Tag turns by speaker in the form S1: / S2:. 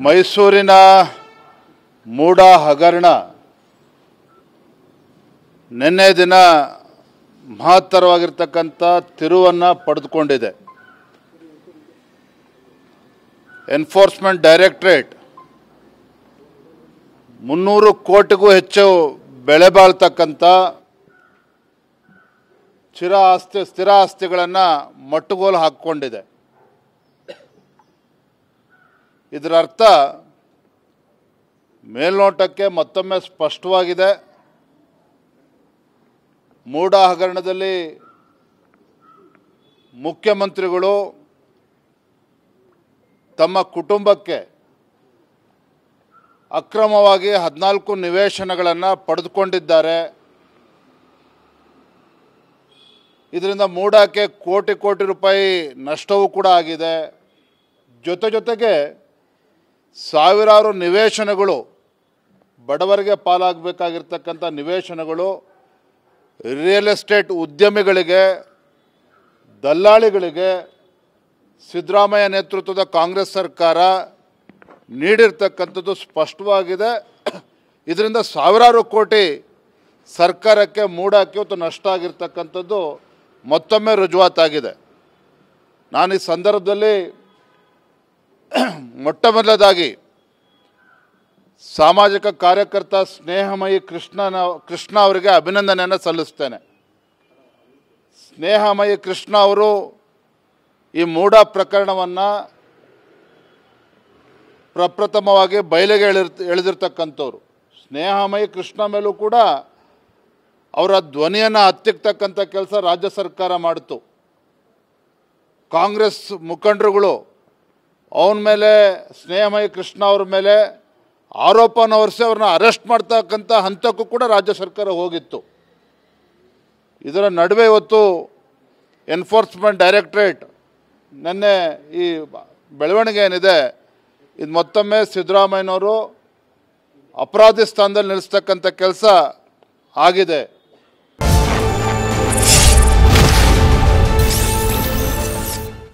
S1: ಮೈಸೂರಿನ ಮೂಡ ಹಗರಣ ನಿನ್ನೆ ದಿನ ಮಹತ್ತರವಾಗಿರ್ತಕ್ಕಂಥ ತಿರುವನ್ನು ಪಡೆದುಕೊಂಡಿದೆ. ಎನ್ಫೋರ್ಸ್ಮೆಂಟ್ ಡೈರೆಕ್ಟರೇಟ್ 300 ಕೋಟಿಗೂ ಹೆಚ್ಚು ಬೆಲೆ ಬಾಳ್ತಕ್ಕಂಥ ಸ್ಥಿರ ಆಸ್ತಿಗಳನ್ನು ಮಟ್ಟುಗೋಲು ಹಾಕಿಕೊಂಡಿದೆ. ಇದರ ಅರ್ಥ ಮೇಲ್ನೋಟಕ್ಕೆ ಮತ್ತೊಮ್ಮೆ ಸ್ಪಷ್ಟವಾಗಿದೆ. ಮೂಡ ಹಗರಣದಲ್ಲಿ ಮುಖ್ಯಮಂತ್ರಿಗಳು ತಮ್ಮ ಕುಟುಂಬಕ್ಕೆ ಅಕ್ರಮವಾಗಿ 14 ನಿವೇಶನಗಳನ್ನು ಪಡೆದುಕೊಂಡಿದ್ದಾರೆ. ಇದರಿಂದ ಮೂಡಕ್ಕೆ ಕೋಟಿ ರೂಪಾಯಿ ನಷ್ಟವೂ ಕೂಡ ಆಗಿದೆ. ಜೊತೆಗೆ ಸಾವಿರಾರು ನಿವೇಶನಗಳು, ಬಡವರಿಗೆ ಪಾಲಾಗಬೇಕಾಗಿರ್ತಕ್ಕಂಥ ನಿವೇಶನಗಳು ರಿಯಲ್ ಎಸ್ಟೇಟ್ ಉದ್ಯಮಿಗಳಿಗೆ, ದಲ್ಲಾಳಿಗಳಿಗೆ ಸಿದ್ದರಾಮಯ್ಯ ನೇತೃತ್ವದ ಕಾಂಗ್ರೆಸ್ ಸರ್ಕಾರ ನೀಡಿರ್ತಕ್ಕಂಥದ್ದು ಸ್ಪಷ್ಟವಾಗಿದೆ. ಇದರಿಂದ ಸಾವಿರಾರು ಕೋಟಿ ಸರ್ಕಾರಕ್ಕೆ, ಮೂಡಕ್ಕೆ ಇವತ್ತು ನಷ್ಟ ಆಗಿರ್ತಕ್ಕಂಥದ್ದು ಮತ್ತೊಮ್ಮೆ ರುಜುವಾತಾಗಿದೆ. ನಾನು ಈ ಸಂದರ್ಭದಲ್ಲಿ ಮೊಟ್ಟಮೊದಲದಾಗಿ ಸಾಮಾಜಿಕ ಕಾರ್ಯಕರ್ತ ಸ್ನೇಹಮಯಿ ಕೃಷ್ಣ ಅವರಿಗೆ ಅಭಿನಂದನೆಯನ್ನು ಸಲ್ಲಿಸ್ತೇನೆ. ಸ್ನೇಹಮಯಿ ಕೃಷ್ಣ ಅವರು ಈ ಮೂಡ ಪ್ರಕರಣವನ್ನು ಪ್ರಪ್ರಥಮವಾಗಿ ಬಯಲಿಗೆ ಎಳೆದಿರ್ತಕ್ಕಂಥವ್ರು. ಸ್ನೇಹಮಯಿ ಕೃಷ್ಣ ಮೇಲೂ ಕೂಡ ಅವರ ಧ್ವನಿಯನ್ನು ಹತ್ತಿಕ್ಕತಕ್ಕಂಥ ಕೆಲಸ ರಾಜ್ಯ ಸರ್ಕಾರ ಮಾಡಿತು. ಕಾಂಗ್ರೆಸ್ ಮುಖಂಡರುಗಳು ಅವನ ಮೇಲೆ, ಸ್ನೇಹಮಯಿ ಕೃಷ್ಣ ಅವ್ರ ಮೇಲೆ ಆರೋಪನ ಹೊರಿಸಿ ಅವ್ರನ್ನ ಅರೆಸ್ಟ್ ಮಾಡ್ತಕ್ಕಂಥ ಹಂತಕ್ಕೂ ಕೂಡ ರಾಜ್ಯ ಸರ್ಕಾರ ಹೋಗಿತ್ತು. ಇದರ ನಡುವೆ ಇವತ್ತು ಎನ್ಫೋರ್ಸ್ಮೆಂಟ್ ಡೈರೆಕ್ಟರೇಟ್ ನಿನ್ನೆ ಈ ಬೆಳವಣಿಗೆ ಏನಿದೆ, ಇದು ಮತ್ತೊಮ್ಮೆ ಸಿದ್ದರಾಮಯ್ಯನವರು ಅಪರಾಧಿ ಸ್ಥಾನದಲ್ಲಿ ನಿಲ್ಲಿಸ್ತಕ್ಕಂಥ ಕೆಲಸ ಆಗಿದೆ.